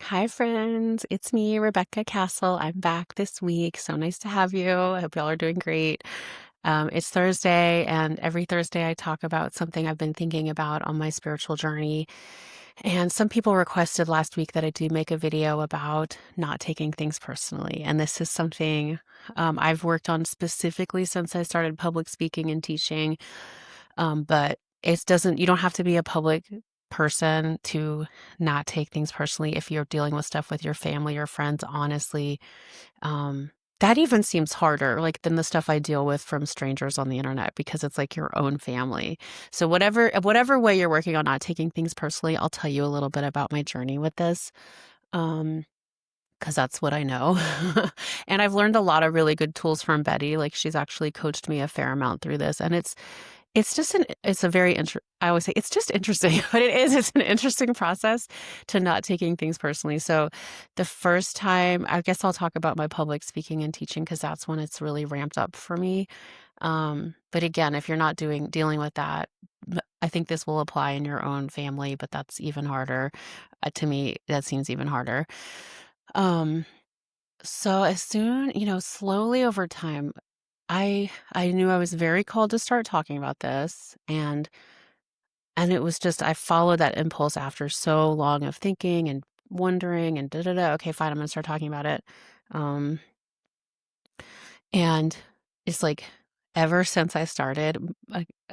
Hi, friends. It's me, Rebecca Kastl. I'm back this week. So nice to have you. I hope y'all are doing great. It's Thursday, and every Thursday I talk about something I've been thinking about on my spiritual journey. And some people requested last week that I do make a video about not taking things personally. And this is something I've worked on specifically since I started public speaking and teaching. But it doesn't, you don't have to be a public person to not take things personally if you're dealing with stuff with your family or friends, honestly. Um, that even seems harder, like, than the stuff I deal with from strangers on the internet because it's like your own family. So whatever way you're working on not taking things personally, I'll tell you a little bit about my journey with this. Um, because that's what I know. And I've learned a lot of really good tools from Betty. Like, she's actually coached me a fair amount through this, and it's just it's a very I always say it's just interesting, but it's an interesting process to not taking things personally. So the first time, I guess I'll talk about my public speaking and teaching because that's when it's really ramped up for me. But again, if you're not dealing with that, I think this will apply in your own family, but that's even harder. To me, that seems even harder. Um, so as soon, slowly over time, I knew I was very called to start talking about this, and it was just I followed that impulse after so long of thinking and wondering and da da da. Okay, fine, I'm gonna start talking about it. Um, and it's like ever since I started,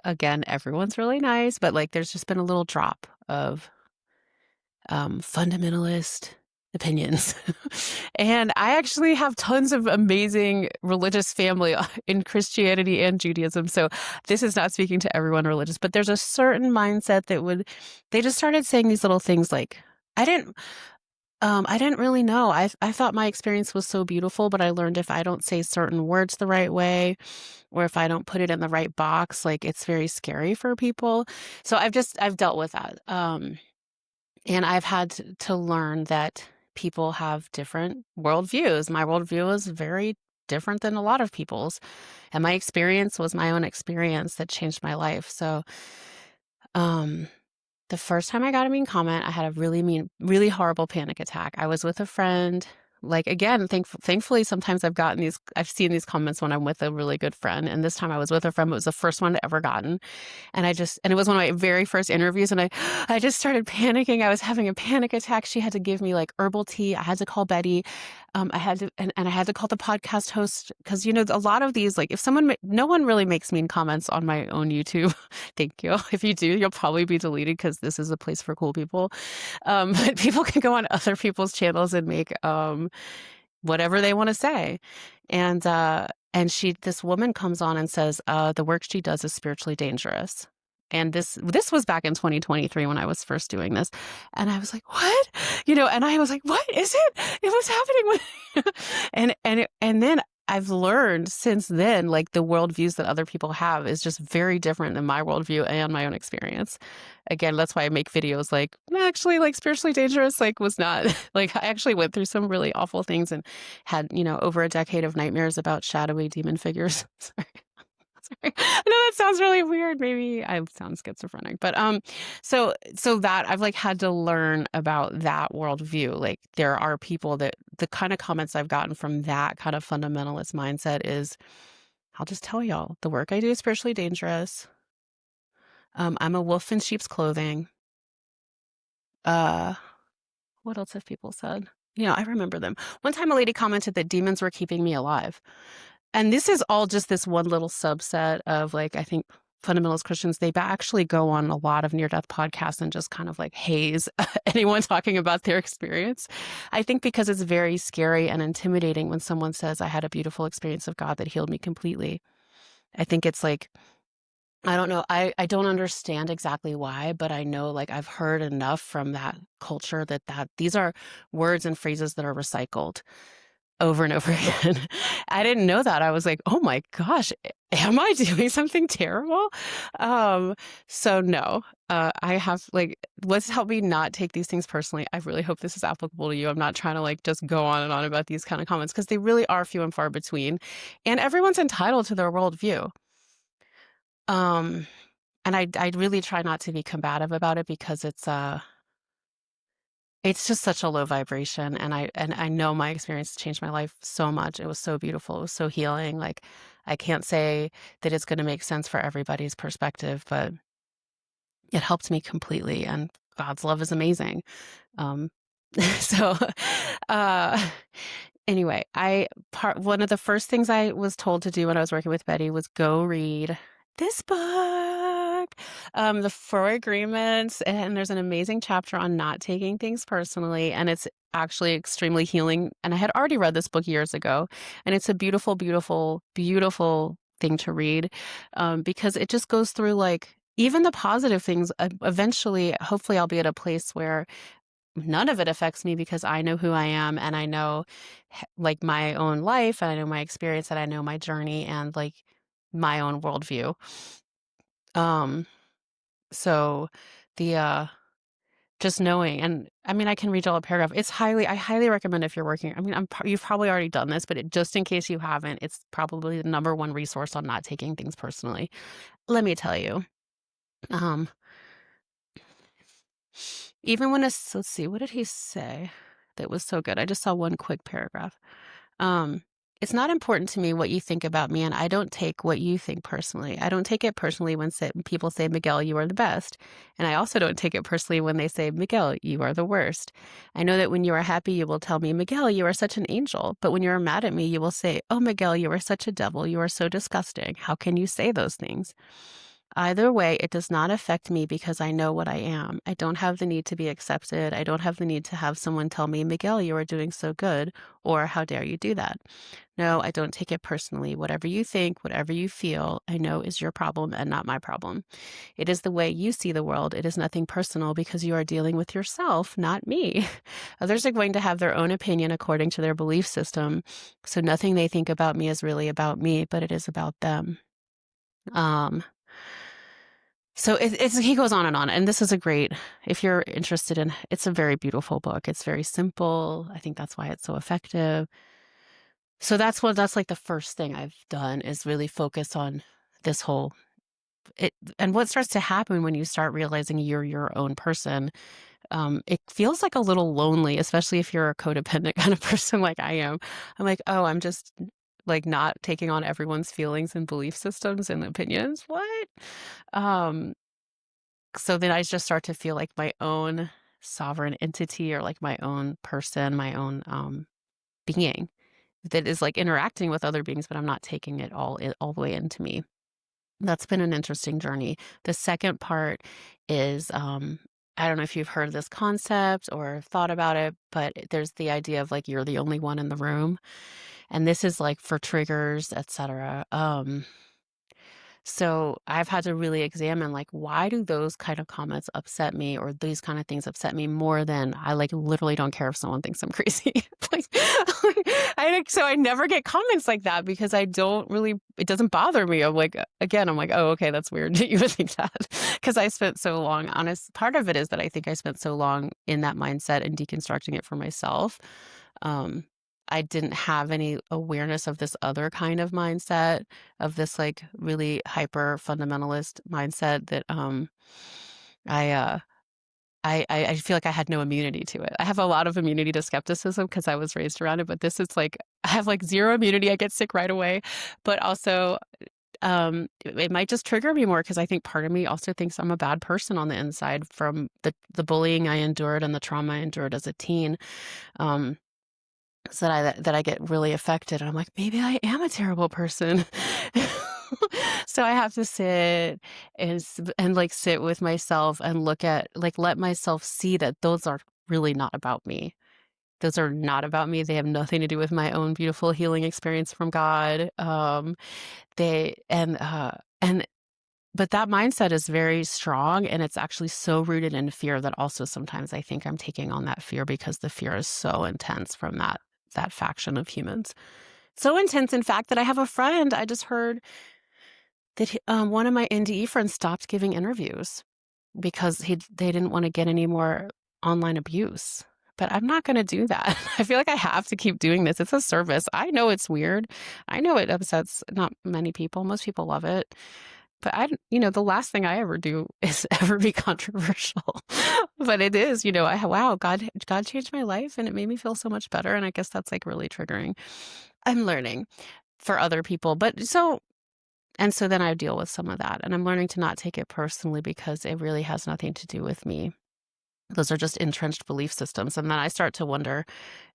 again, everyone's really nice, but like there's just been a little drop of fundamentalist opinions. And I actually have tons of amazing religious family in Christianity and Judaism. So this is not speaking to everyone religious, but there's a certain mindset they just started saying these little things like, I didn't, I didn't really know. I thought my experience was so beautiful, but I learned if I don't say certain words the right way, or if I don't put it in the right box, like it's very scary for people. So I've dealt with that. And I've had to learn that people have different worldviews. My worldview is very different than a lot of people's. And my experience was my own experience that changed my life. So, um, the first time I got a mean comment, I had a really horrible panic attack. I was with a friend. Like, again, thankfully, sometimes I've seen these comments when I'm with a really good friend. And this time I was with a friend, but it was the first one I'd ever gotten. And it was one of my very first interviews, and I just started panicking. I was having a panic attack. She had to give me like herbal tea. I had to call Betty. I had to, and I had to call the podcast host because, a lot of these, like if no one really makes mean comments on my own YouTube. Thank you. If you do, you'll probably be deleted because this is a place for cool people. But people can go on other people's channels and make, whatever they want to say. And this woman comes on and says, the work she does is spiritually dangerous. And this was back in 2023 when I was first doing this. And I was like, what? And I was like, what is it? It was happening. And then I've learned since then, like the worldviews that other people have is just very different than my worldview and my own experience. Again, that's why I make videos like, actually, like spiritually dangerous, like was not like I actually went through some really awful things and had, over a decade of nightmares about shadowy demon figures. Sorry. Sorry. I know that sounds really weird. Maybe I sound schizophrenic, but so that I've like had to learn about that worldview. Like there are people that the kind of comments I've gotten from that kind of fundamentalist mindset is, I'll just tell y'all, the work I do is spiritually dangerous. I'm a wolf in sheep's clothing. Uh, what else have people said? I remember them. One time a lady commented that demons were keeping me alive. And this is all just this one little subset of, like, I think fundamentalist Christians, they actually go on a lot of near-death podcasts and just kind of like haze anyone talking about their experience. I think because it's very scary and intimidating when someone says, I had a beautiful experience of God that healed me completely. I think it's like, I don't know. I don't understand exactly why, but I know, like, I've heard enough from that culture that these are words and phrases that are recycled over and over again. I didn't know that. I was like, oh my gosh, am I doing something terrible? Um, so no, I have like, let's help me not take these things personally. I really hope this is applicable to you. I'm not trying to like just go on and on about these kind of comments because they really are few and far between, and everyone's entitled to their worldview. Um, and I really try not to be combative about it because It's just such a low vibration, and I know my experience changed my life so much. It was so beautiful. It was so healing. Like, I can't say that it's going to make sense for everybody's perspective, but it helped me completely, and God's love is amazing. Um, so, uh, anyway, one of the first things I was told to do when I was working with Betty was go read this book, The Four Agreements, and there's an amazing chapter on not taking things personally, and it's actually extremely healing. And I had already read this book years ago, and it's a beautiful, beautiful, beautiful thing to read, because it just goes through like even the positive things. Eventually, hopefully, I'll be at a place where none of it affects me because I know who I am, and I know like my own life, and I know my experience, and I know my journey, and like my own worldview. Um, so the just knowing, and I mean, I can read all a paragraph. I highly recommend if you're working. I mean, you've probably already done this, but just in case you haven't, it's probably the number one resource on not taking things personally. Let me tell you. Um, Even when let's see, what did he say that was so good? I just saw one quick paragraph. Um, it's not important to me what you think about me, and I don't take what you think personally. I don't take it personally when people say, Miguel, you are the best. And I also don't take it personally when they say, Miguel, you are the worst. I know that when you are happy, you will tell me, Miguel, you are such an angel. But when you are mad at me, you will say, oh, Miguel, you are such a devil. You are so disgusting. How can you say those things? Either way, it does not affect me because I know what I am. I don't have the need to be accepted. I don't have the need to have someone tell me, Miguel, you are doing so good, or how dare you do that? No, I don't take it personally. Whatever you think, whatever you feel, I know is your problem and not my problem. It is the way you see the world. It is nothing personal because you are dealing with yourself, not me. Others are going to have their own opinion according to their belief system. So nothing they think about me is really about me, but it is about them. Um, so he goes on, and this is a great, if you're interested in, it's a very beautiful book. It's very simple. I think that's why it's so effective. So that's like the first thing I've done is really focus on this whole it. And what starts to happen when you start realizing you're your own person, it feels like a little lonely, especially if you're a codependent kind of person like I am. I'm like, oh, I'm just like not taking on everyone's feelings and belief systems and opinions. What? Um, so then I just start to feel like my own sovereign entity, or like my own person, my own being that is like interacting with other beings, but I'm not taking it all the way into me. That's been an interesting journey. The second part is I don't know if you've heard of this concept or thought about it, but there's the idea of like you're the only one in the room, and this is like for triggers, etc. So I've had to really examine like why do those kind of comments upset me, or these kind of things upset me more than I like literally don't care if someone thinks I'm crazy. Like so I never get comments like that because I don't really, it doesn't bother me. I'm like, again, I'm like, oh, okay, that's weird that you would think that, because I spent so long, honest, part of it is that I think I spent so long in that mindset and deconstructing it for myself. Um, I didn't have any awareness of this other kind of mindset, of this like really hyper fundamentalist mindset that I uh I feel like I had no immunity to it. I have a lot of immunity to skepticism because I was raised around it, but this is like I have like zero immunity. I get sick right away. But also it might just trigger me more because I think part of me also thinks I'm a bad person on the inside from the bullying I endured and the trauma I endured as a teen. Um so that I get really affected. And I'm like, maybe I am a terrible person. So I have to sit and like sit with myself and look at like let myself see that those are really not about me. Those are not about me. They have nothing to do with my own beautiful healing experience from God. They and but that mindset is very strong, and it's actually so rooted in fear that also sometimes I think I'm taking on that fear because the fear is so intense from that faction of humans. So intense, in fact, that I have a friend. I just heard that one of my NDE friends stopped giving interviews because they didn't want to get any more online abuse. But I'm not going to do that. I feel like I have to keep doing this. It's a service. I know it's weird. I know it upsets not many people. Most people love it. but the last thing I ever do is ever be controversial. But it is, wow, God changed my life and it made me feel so much better. And I guess that's like really triggering. I'm learning for other people. So then I deal with some of that, and I'm learning to not take it personally because it really has nothing to do with me. Those are just entrenched belief systems. And then I start to wonder,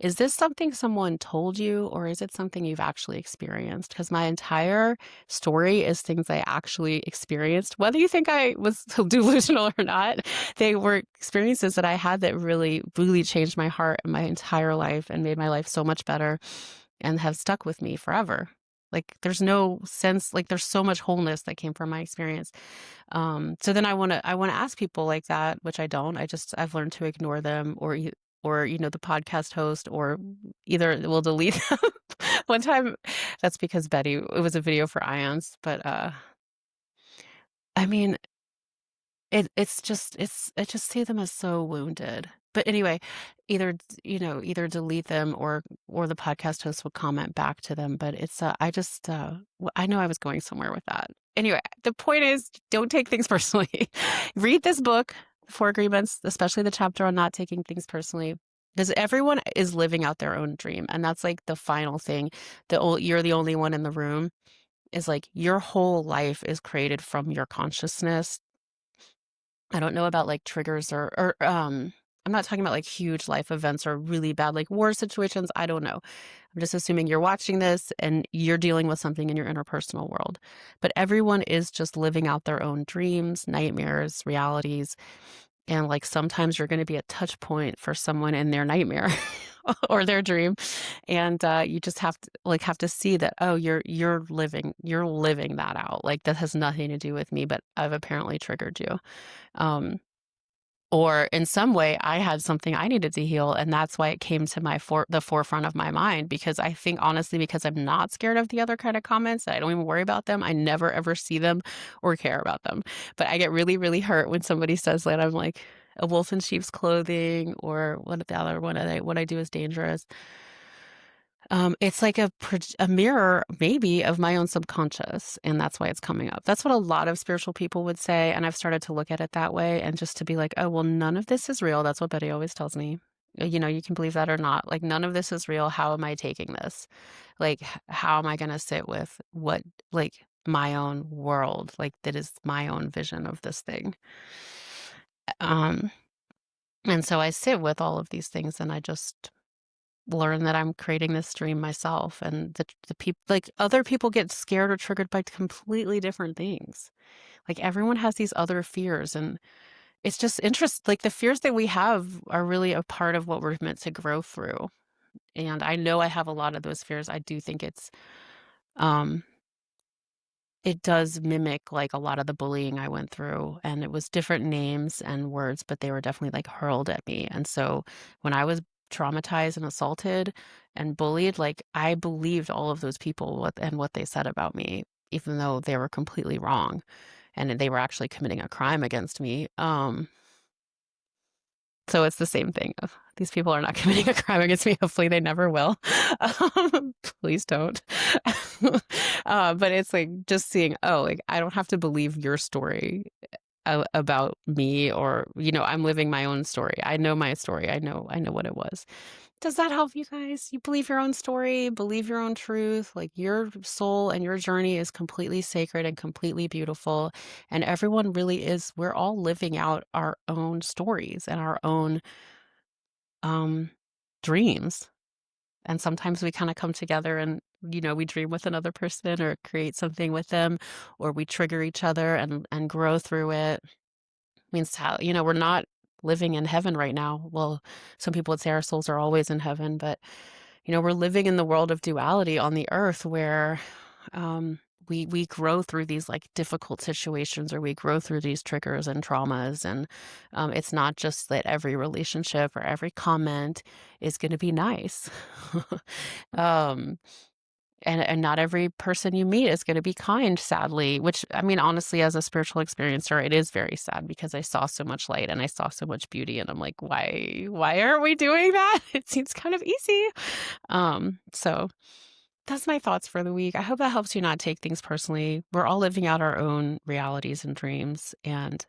is this something someone told you, or is it something you've actually experienced? Because my entire story is things I actually experienced. Whether you think I was delusional or not, they were experiences that I had that really, really changed my heart and my entire life and made my life so much better and have stuck with me forever. Like there's no sense, like there's so much wholeness that came from my experience. So then I want to ask people like that, which I don't. I've learned to ignore them, or the podcast host, or either we'll delete them. One time, that's because it was a video for Ions, but I mean, I just see them as so wounded. But anyway, either delete them, or the podcast host will comment back to them. But it's I know I was going somewhere with that. Anyway, the point is, don't take things personally. Read this book, Four Agreements, especially the chapter on not taking things personally, because everyone is living out their own dream, and that's like the final thing. You're the only one in the room. Is like your whole life is created from your consciousness. I don't know about like triggers or I'm not talking about like huge life events or really bad like war situations. I don't know. I'm just assuming you're watching this and you're dealing with something in your interpersonal world. But everyone is just living out their own dreams, nightmares, realities. And like sometimes you're going to be a touch point for someone in their nightmare or their dream. And you just have to see that, oh, you're living that out. Like that has nothing to do with me, but I've apparently triggered you. Um, or in some way, I had something I needed to heal, and that's why it came to the forefront of my mind. Because I think honestly, because I'm not scared of the other kind of comments, I don't even worry about them. I never ever see them or care about them. But I get really, really hurt when somebody says that I'm like a wolf in sheep's clothing, or what the other one what I do is dangerous. It's like a mirror, maybe, of my own subconscious, and that's why it's coming up. That's what a lot of spiritual people would say, and I've started to look at it that way, and just to be like, oh, well, none of this is real. That's what Betty always tells me. You can believe that or not. Like, none of this is real. How am I taking this? Like, how am I going to sit with like, my own world, like, that is my own vision of this thing? Um, and so I sit with all of these things, and I just learn that I'm creating this dream myself, and the people, like other people, get scared or triggered by completely different things. Like everyone has these other fears, and it's just like the fears that we have are really a part of what we're meant to grow through. And I know I have a lot of those fears. I do think um it does mimic like a lot of the bullying I went through, and it was different names and words, but they were definitely like hurled at me. And so when I was traumatized and assaulted and bullied, like I believed all of those people what they said about me, even though they were completely wrong and they were actually committing a crime against me. So it's the same thing. These people are not committing a crime against me. Hopefully they never will. Please don't. But it's like just seeing, oh, like I don't have to believe your story about me, or, I'm living my own story. I know my story. I know what it was. Does that help you guys? You believe your own story, believe your own truth. Like your soul and your journey is completely sacred and completely beautiful. And everyone really is. We're all living out our own stories and our own dreams. And sometimes we kind of come together and, we dream with another person or create something with them, or we trigger each other and grow through it. Means how, we're not living in heaven right now. Well, some people would say our souls are always in heaven, but we're living in the world of duality on the earth, where we grow through these like difficult situations, or we grow through these triggers and traumas. And it's not just that every relationship or every comment is going to be nice. um, and not every person you meet is going to be kind, sadly, which, I mean, honestly, as a spiritual experiencer, it is very sad, because I saw so much light and I saw so much beauty, and I'm like, why aren't we doing that? It seems kind of easy. So that's my thoughts for the week. I hope that helps you not take things personally. We're all living out our own realities and dreams. And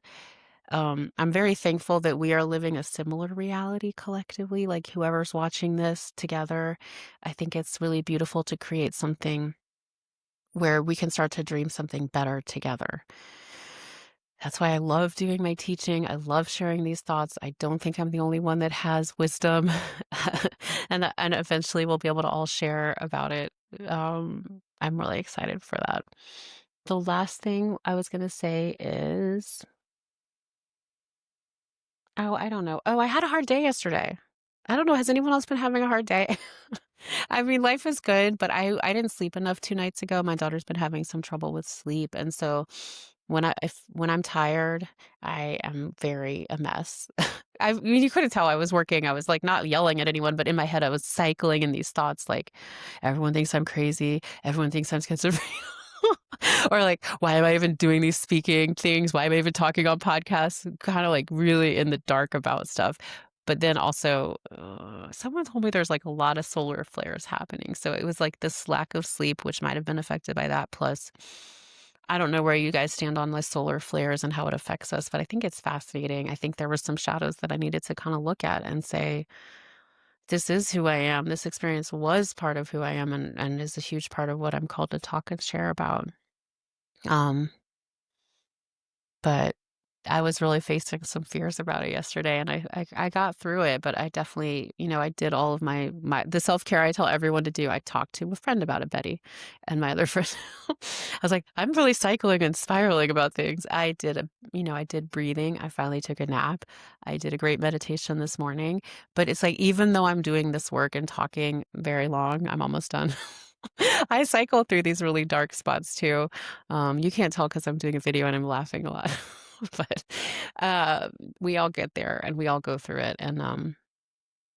I'm very thankful that we are living a similar reality collectively, like whoever's watching this together. I think it's really beautiful to create something where we can start to dream something better together. That's why I love doing my teaching. I love sharing these thoughts. I don't think I'm the only one that has wisdom. And eventually we'll be able to all share about it. I'm really excited for that. The last thing I was going to say is, oh, I don't know. Oh, I had a hard day yesterday. I don't know. Has anyone else been having a hard day? I mean, life is good, but I didn't sleep enough 2 nights ago. My daughter's been having some trouble with sleep, and so when I'm tired, I am very a mess. I mean, you couldn't tell I was working. I was like not yelling at anyone, but in my head, I was cycling in these thoughts like, everyone thinks I'm crazy. Everyone thinks I'm schizophrenic. Or like, why am I even doing these speaking things? Why am I even talking on podcasts? Kind of like really in the dark about stuff. But then also, someone told me there's like a lot of solar flares happening. So it was like this lack of sleep, which might have been affected by that. Plus, I don't know where you guys stand on the solar flares and how it affects us, but I think it's fascinating. I think there were some shadows that I needed to kind of look at and say, this is who I am. This experience was part of who I am and is a huge part of what I'm called to talk and share about. Um, but I was really facing some fears about it yesterday, and I got through it. But I definitely, I did all of the self-care I tell everyone to do. I talked to a friend about it, Betty, and my other friend. I was like, I'm really cycling and spiraling about things. I did breathing. I finally took a nap. I did a great meditation this morning. But it's like, even though I'm doing this work and talking very long, I'm almost done. I cycle through these really dark spots too. You can't tell because I'm doing a video and I'm laughing a lot, but uh, we all get there and we all go through it, and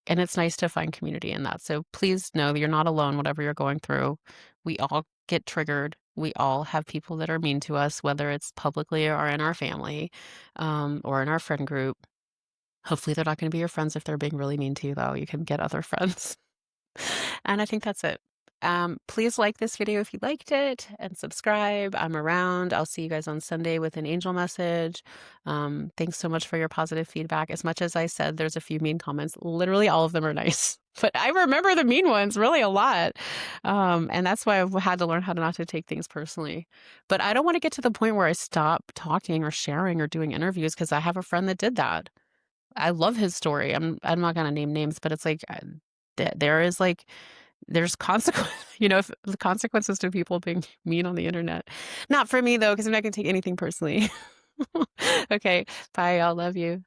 it's nice to find community in that. So please know that you're not alone. Whatever you're going through, we all get triggered. We all have people that are mean to us, whether it's publicly or in our family, or in our friend group. Hopefully, they're not going to be your friends if they're being really mean to you, though. You can get other friends. And I think that's it. Please like this video if you liked it and subscribe. I'm around. I'll see you guys on Sunday with an angel message. Thanks so much for your positive feedback. As much as I said there's a few mean comments, literally all of them are nice. But I remember the mean ones really a lot. And that's why I've had to learn how to not to take things personally. But I don't want to get to the point where I stop talking or sharing or doing interviews because I have a friend that did that. I love his story. I'm not gonna name names, but it's like there is like there's consequence, if the consequences to people being mean on the internet. Not for me though, because I'm not gonna take anything personally. Okay, bye. Y'all, love you.